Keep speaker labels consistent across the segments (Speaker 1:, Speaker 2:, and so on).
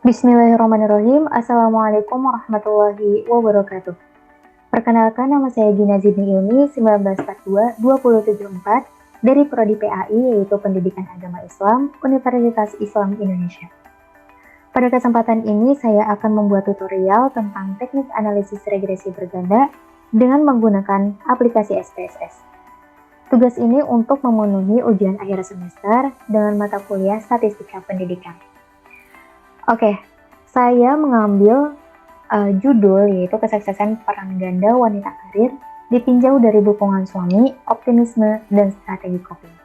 Speaker 1: Bismillahirrahmanirrahim. Assalamualaikum warahmatullahi wabarakatuh. Perkenalkan, nama saya Gina Zidni Ilmi, 1942-2074, dari Prodi PAI, yaitu Pendidikan Agama Islam, Universitas Islam Indonesia. Pada kesempatan ini, saya akan membuat tutorial tentang teknik analisis regresi berganda dengan menggunakan aplikasi SPSS. Tugas ini untuk memenuhi ujian akhir semester dengan mata kuliah Statistika Pendidikan. Oke, saya mengambil judul yaitu Kesuksesan Peran Ganda Wanita Karir Ditinjau dari Dukungan Suami, Optimisme, dan Strategi Coping.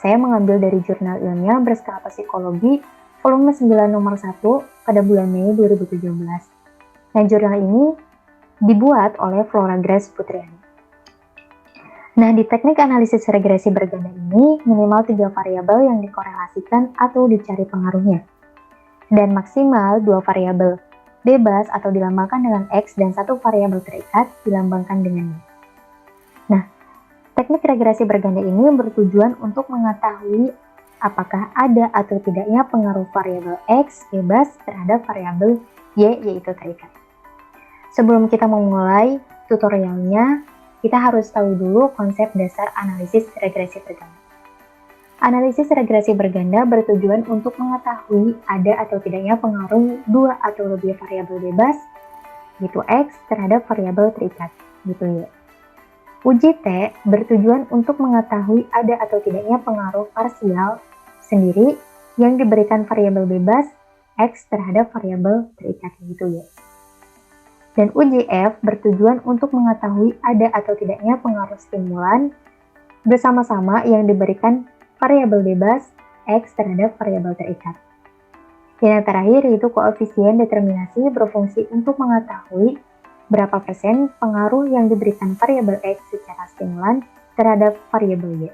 Speaker 1: Saya mengambil dari jurnal ilmiah Berskala Psikologi volume 9 nomor 1 pada bulan Mei 2017. Nah, jurnal ini dibuat oleh Flora Grace Putriani. Nah, di teknik analisis regresi berganda ini, minimal 3 variabel yang dikorelasikan atau dicari pengaruhnya. Dan maksimal 2 variabel bebas atau dilambangkan dengan X dan 1 variabel terikat dilambangkan dengan Y. Nah, teknik regresi berganda ini bertujuan untuk mengetahui apakah ada atau tidaknya pengaruh variabel X bebas terhadap variabel Y yaitu terikat. Sebelum kita memulai tutorialnya, kita harus tahu dulu konsep dasar analisis regresi berganda. Analisis regresi berganda bertujuan untuk mengetahui ada atau tidaknya pengaruh 2 atau lebih variabel bebas, yaitu X, terhadap variabel terikat, gitu ya. Uji T bertujuan untuk mengetahui ada atau tidaknya pengaruh parsial sendiri yang diberikan variabel bebas X terhadap variabel terikat, gitu ya. Dan uji F bertujuan untuk mengetahui ada atau tidaknya pengaruh stimulan bersama-sama yang diberikan variabel bebas X terhadap variabel terikat. Dan yang terakhir yaitu koefisien determinasi berfungsi untuk mengetahui berapa persen pengaruh yang diberikan variabel X secara stimulan terhadap variabel Y.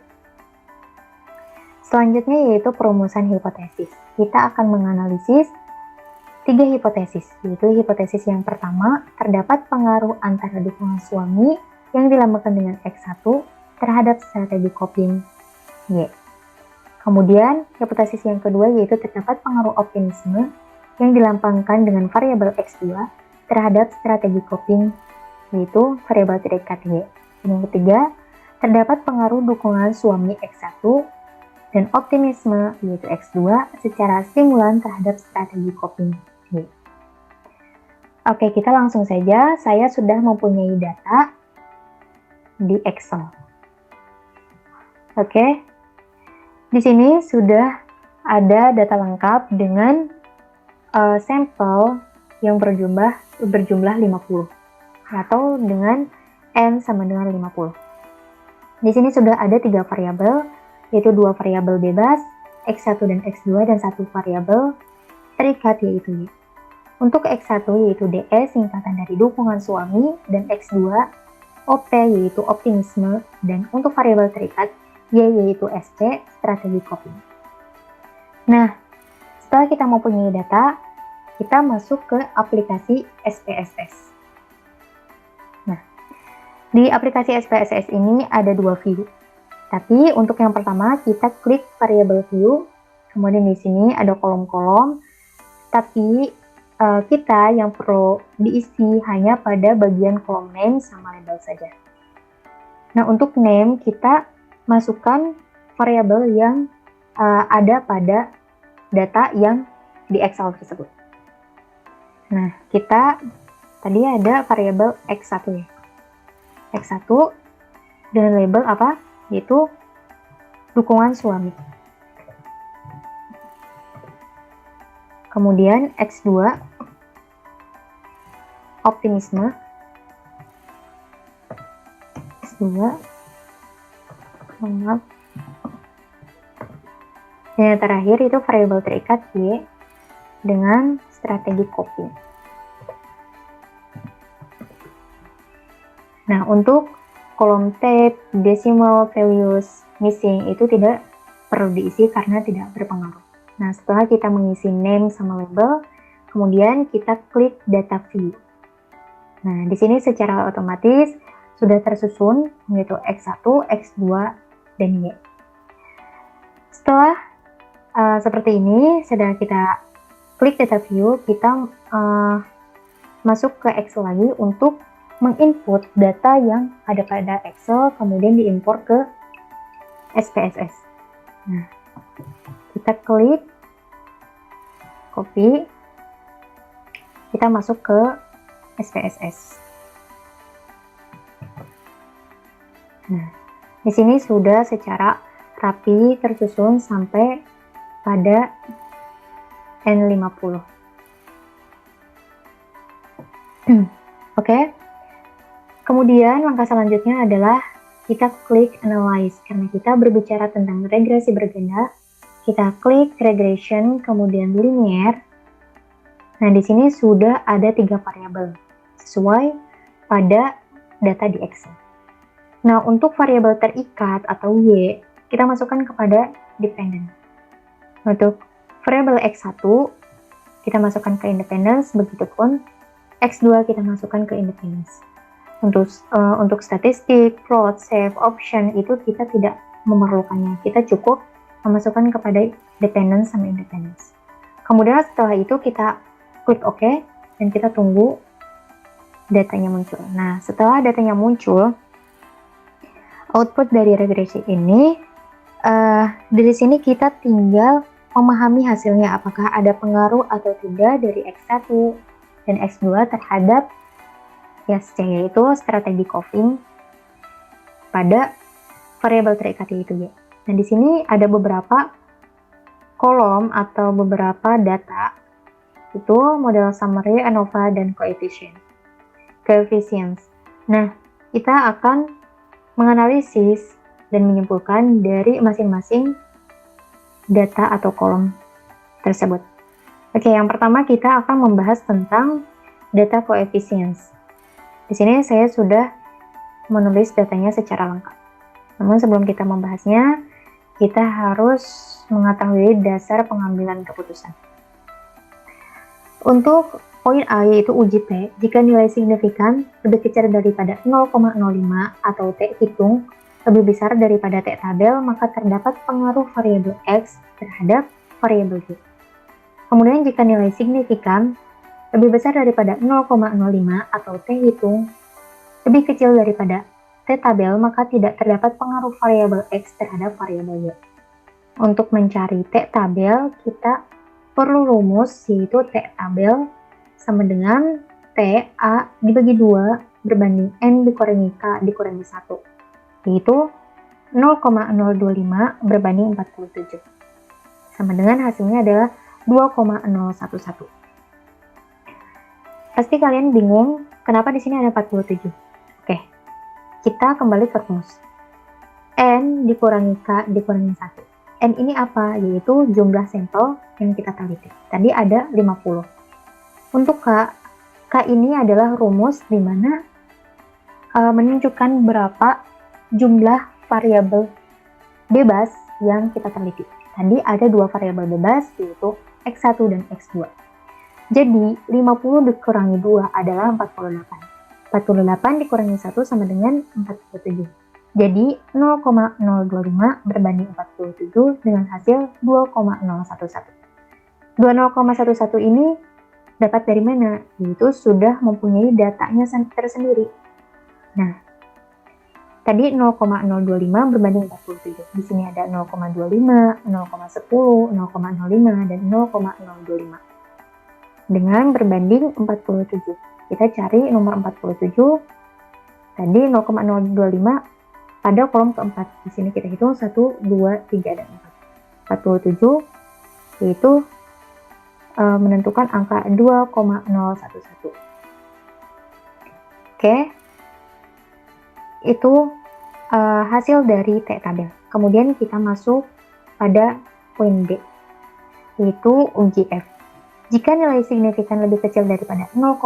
Speaker 1: Selanjutnya yaitu perumusan hipotesis. Kita akan menganalisis 3 hipotesis, yaitu hipotesis yang pertama, terdapat pengaruh antara dukungan suami yang dilambangkan dengan X1 terhadap strategi coping Y. Kemudian, hipotesis yang kedua yaitu terdapat pengaruh optimisme yang dilambangkan dengan variabel X2 terhadap strategi coping, yaitu variabel terikat Y. Dan yang ketiga, terdapat pengaruh dukungan suami X1 dan optimisme, yaitu X2, secara stimulan terhadap strategi coping Y. Oke, kita langsung saja. Saya sudah mempunyai data di Excel. Oke. Di sini sudah ada data lengkap dengan sampel yang berjumlah 50 atau dengan N sama dengan 50. Di sini sudah ada 3 variabel, yaitu 2 variabel bebas, X1 dan X2, dan 1 variabel terikat yaitu Y. Untuk X1 yaitu DS, singkatan dari dukungan suami, dan X2 OP yaitu optimisme, dan untuk variabel terikat Y yaitu SC, strategi coping. Nah, setelah kita mempunyai data, kita masuk ke aplikasi SPSS. Nah, di aplikasi SPSS ini ada 2 view. Tapi untuk yang pertama kita klik variable view, kemudian di sini ada kolom-kolom. Tapi kita yang perlu diisi hanya pada bagian kolom name sama label saja. Nah, untuk name kita masukkan variabel yang ada pada data yang di Excel tersebut. Nah, kita tadi ada variabel X1 ya. X1 dengan label apa? Yaitu dukungan suami. Kemudian X2 optimisme. X2 maaf. Dan yang terakhir itu variabel terikat Y dengan strategi coping. Nah, untuk kolom tab, decimal values, missing itu tidak perlu diisi karena tidak berpengaruh. Nah, setelah kita mengisi name sama label, kemudian kita klik data view. Nah, di sini secara otomatis sudah tersusun yaitu X1, X2, dan Y. Setelah seperti ini, sudah kita klik data view, kita masuk ke Excel lagi untuk menginput data yang ada pada Excel, kemudian diimpor ke SPSS. Nah, kita klik, copy, kita masuk ke SPSS. Nah, di sini sudah secara rapi tersusun sampai pada N50. Oke. Kemudian langkah selanjutnya adalah kita klik Analyze. Karena kita berbicara tentang regresi berganda, kita klik Regression, kemudian Linear. Nah, di sini sudah ada 3 variabel sesuai pada data di Excel. Nah, untuk variabel terikat atau Y, kita masukkan kepada dependent. Untuk variabel X1, kita masukkan ke independence, begitupun X2 kita masukkan ke independence. Untuk statistik, float, save, option, itu kita tidak memerlukannya. Kita cukup memasukkan kepada dependence sama independence. Kemudian setelah itu kita klik OK, dan kita tunggu datanya muncul. Nah, setelah datanya muncul, output dari regresi ini, dari sini kita tinggal memahami hasilnya, apakah ada pengaruh atau tidak dari X1 dan X2 terhadap YSC, yaitu strategi coving pada variabel terikat yaitu Y. Nah, di sini ada beberapa kolom atau beberapa data, itu model summary, ANOVA, dan coefficients. Nah, kita akan menganalisis dan menyimpulkan dari masing-masing data atau kolom tersebut. Oke, yang pertama kita akan membahas tentang data coefficients. Di sini saya sudah menulis datanya secara lengkap. Namun sebelum kita membahasnya, kita harus mengetahui dasar pengambilan keputusan. Untuk poin A yaitu uji T, jika nilai signifikan lebih kecil daripada 0,05 atau T hitung lebih besar daripada T tabel, maka terdapat pengaruh variabel X terhadap variabel Y. Kemudian jika nilai signifikan lebih besar daripada 0,05 atau T hitung lebih kecil daripada T tabel, maka tidak terdapat pengaruh variabel X terhadap variabel Y. Untuk mencari T tabel, kita perlu rumus yaitu T tabel sama dengan T A dibagi 2 berbanding N dikurangi K dikurangi 1, yaitu 0,025 berbanding 47. Sama dengan hasilnya adalah 2,011. Pasti kalian bingung kenapa di sini ada 47. Oke, kita kembali ke rumus. N dikurangi K dikurangi 1. N ini apa? Yaitu jumlah sampel yang kita teliti. Tadi ada 50. Untuk K ini adalah rumus di mana menunjukkan berapa jumlah variabel bebas yang kita teliti. Tadi ada 2 variabel bebas yaitu X1 dan X2. Jadi 50 dikurangi 2 adalah 48. 48 dikurangi 1 sama dengan 47. Jadi 0,025 berbanding 47 dengan hasil 2,011. 20,11 ini dapat dari mana? Yaitu sudah mempunyai datanya tersendiri. Nah, tadi 0,025 berbanding 47. Di sini ada 0,25, 0,10, 0,05, dan 0,025. Dengan berbanding 47. Kita cari nomor 47. Tadi 0,025 pada kolom keempat. Di sini kita hitung 1, 2, 3, dan 4. 47 yaitu menentukan angka 2,011. Oke, itu hasil dari T tabel. Kemudian kita masuk pada poin B, yaitu uji F. Jika nilai signifikan lebih kecil daripada 0,05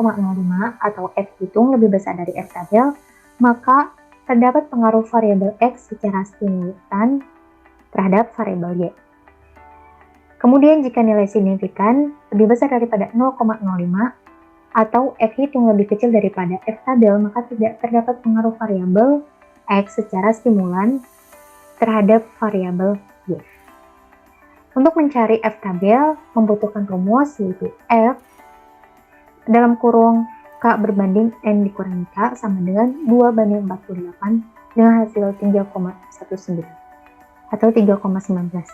Speaker 1: atau F hitung lebih besar dari F tabel, maka terdapat pengaruh variabel X secara simultan terhadap variabel Y. Kemudian jika nilai signifikan lebih besar daripada 0,05 atau F hitung lebih kecil daripada F tabel, maka tidak terdapat pengaruh variabel X secara stimulan terhadap variabel Y. Untuk mencari F tabel membutuhkan rumus yaitu F dalam kurung K berbanding N dikurangi K sama dengan 2/48 dengan hasil 3,19 atau 3,19.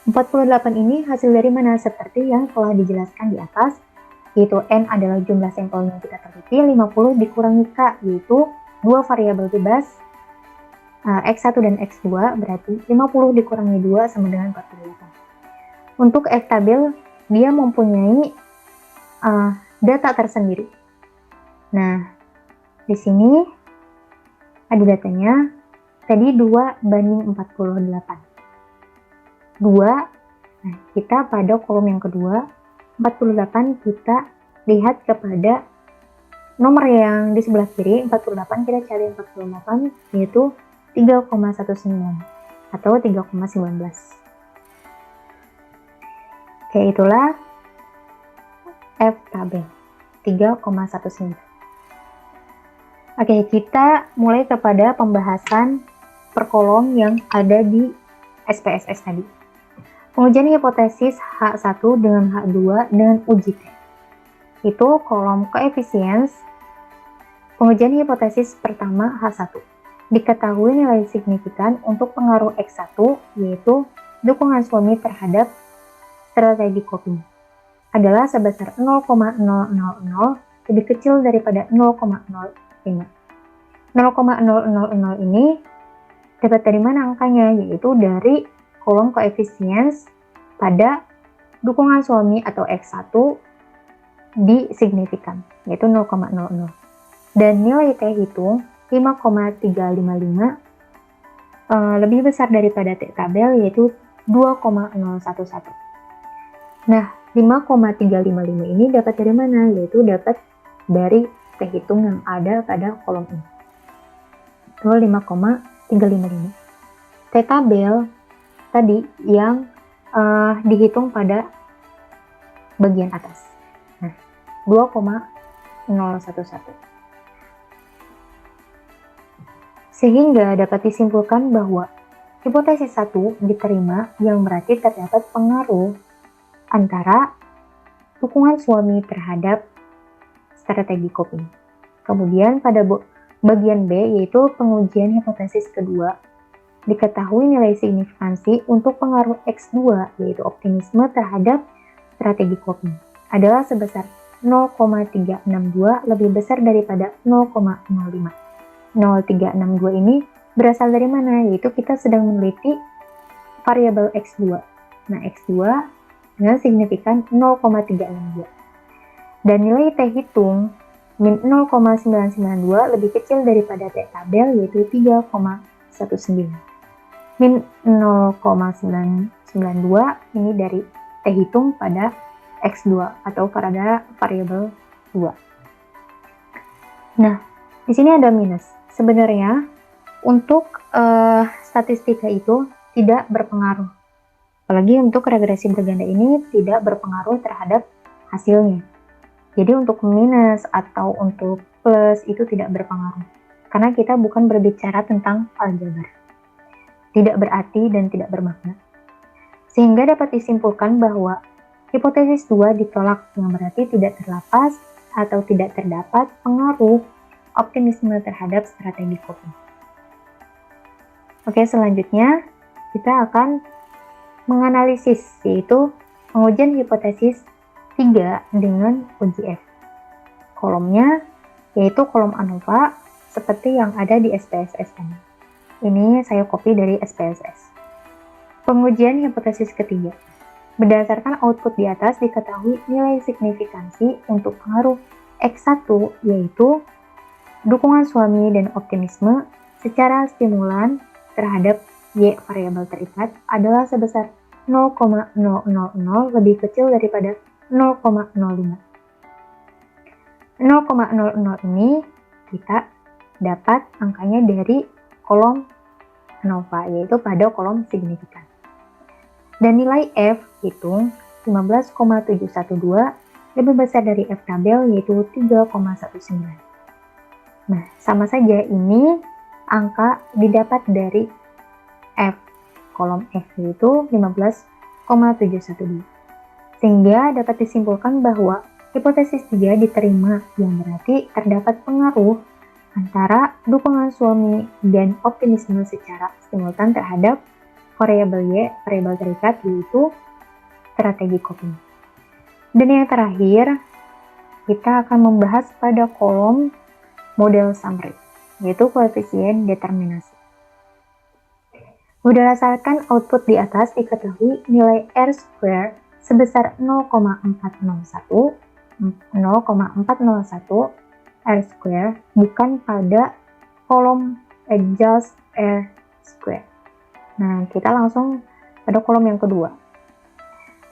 Speaker 1: 48 ini hasil dari mana? Seperti yang telah dijelaskan di atas, yaitu N adalah jumlah sampel yang kita teliti, 50 dikurangi K, yaitu dua variabel bebas, X1 dan X2, berarti 50 dikurangi 2 sama dengan 48. Untuk F tabel, dia mempunyai data tersendiri. Nah, di sini ada datanya, tadi 2/48. 2, nah kita pada kolom yang kedua, 48 kita lihat kepada nomor yang di sebelah kiri, 48 kita cari 48 yaitu 3,19 atau 3,19. Oke, itulah F tabel 3,19. Oke, kita mulai kepada pembahasan per kolom yang ada di SPSS tadi. Pengujian hipotesis H1 dengan H2 dengan uji T. Itu kolom koefisiens. Pengujian hipotesis pertama H1. Diketahui nilai signifikan untuk pengaruh X1 yaitu dukungan suami terhadap strategi coping adalah sebesar 0,000 lebih kecil daripada 0,05. 0,000 ini dapat dari mana angkanya? Yaitu dari kolom koefisiens pada dukungan suami atau X1 di signifikan, yaitu 0,00. Dan nilai T hitung 5,355 lebih besar daripada T tabel, yaitu 2,011. Nah, 5,355 ini dapat dari mana? Yaitu dapat dari T hitung yang ada pada kolom ini. Itu 5,355. T tabel tadi yang dihitung pada bagian atas. Nah, 2,011. Sehingga dapat disimpulkan bahwa hipotesis 1 diterima yang berarti terdapat pengaruh antara dukungan suami terhadap strategi coping. Kemudian pada bagian B yaitu pengujian hipotesis kedua, diketahui nilai signifikansi untuk pengaruh X2 yaitu optimisme terhadap strategi coping adalah sebesar 0,362 lebih besar daripada 0,05. 0,362 ini berasal dari mana? Yaitu kita sedang meneliti variabel X2. Nah, X2 dengan signifikan 0,362. Dan nilai T hitung min 0,992 lebih kecil daripada T tabel yaitu 3,19. Min 0,992 ini dari T hitung pada X2 atau pada variabel 2. Nah, di sini ada minus. Sebenarnya untuk statistika itu tidak berpengaruh. Apalagi untuk regresi berganda ini tidak berpengaruh terhadap hasilnya. Jadi untuk minus atau untuk plus itu tidak berpengaruh. Karena kita bukan berbicara tentang aljabar. Tidak berarti dan tidak bermakna. Sehingga dapat disimpulkan bahwa hipotesis 2 ditolak yang berarti tidak terlepas atau tidak terdapat pengaruh optimisme terhadap strategi coping. Oke, selanjutnya kita akan menganalisis yaitu pengujian hipotesis 3 dengan uji F. Kolomnya yaitu kolom ANOVA seperti yang ada di SPSS ini. Ini saya copy dari SPSS. Pengujian hipotesis ketiga. Berdasarkan output di atas diketahui nilai signifikansi untuk pengaruh X1 yaitu dukungan suami dan optimisme secara stimulan terhadap Y variabel terikat adalah sebesar 0,000 lebih kecil daripada 0,05. 0,00 ini kita dapat angkanya dari kolom ANOVA yaitu pada kolom signifikan. Dan nilai F hitung 15,712 lebih besar dari F tabel yaitu 3,19. Nah, sama saja ini angka didapat dari F kolom F yaitu 15,712. Sehingga dapat disimpulkan bahwa hipotesis 3 diterima, yang berarti terdapat pengaruh antara dukungan suami dan optimisme secara simultan terhadap variabel Y, variabel terikat, yaitu strategi coping. Dan yang terakhir, kita akan membahas pada kolom model summary, yaitu koefisien determinasi. Berdasarkan output di atas diketahui nilai R² sebesar 0,401 R² bukan pada kolom adjust R². Nah, kita langsung pada kolom yang kedua.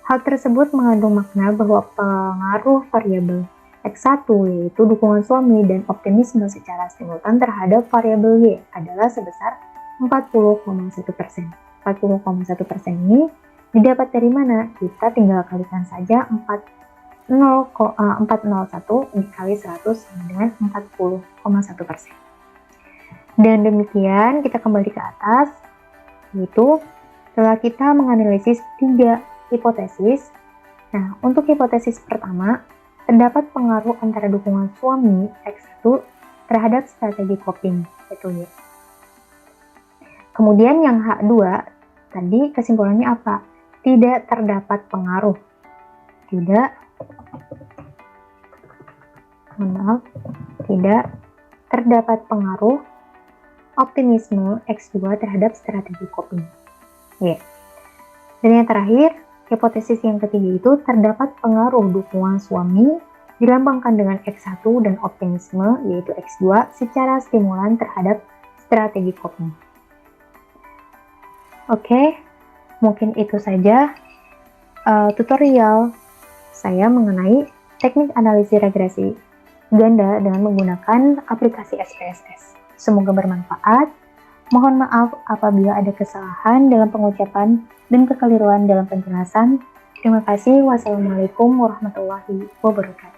Speaker 1: Hal tersebut mengandung makna bahwa pengaruh variabel X1 yaitu dukungan suami dan optimisme secara simultan terhadap variabel Y adalah sebesar 40,1%. 40,1% ini didapat dari mana? Kita tinggal kalikan saja 401 dikali 100 sama dengan 40,1%. Dan demikian kita kembali ke atas, yaitu setelah kita menganalisis 3 hipotesis. Nah, untuk hipotesis pertama, terdapat pengaruh antara dukungan suami X1 terhadap strategi coping, yaitu Y. Kemudian yang H2, tadi kesimpulannya apa? Tidak terdapat pengaruh. Tidak terdapat pengaruh optimisme X2 terhadap strategi coping. Y. Dan yang terakhir, hipotesis yang ketiga itu terdapat pengaruh dukungan suami dilambangkan dengan X1 dan optimisme yaitu X2 secara stimulan terhadap strategi coping. Oke, mungkin itu saja tutorial saya mengenai teknik analisis regresi ganda dengan menggunakan aplikasi SPSS. Semoga bermanfaat. Mohon maaf apabila ada kesalahan dalam pengucapan dan kekeliruan dalam penjelasan. Terima kasih. Wassalamualaikum warahmatullahi wabarakatuh.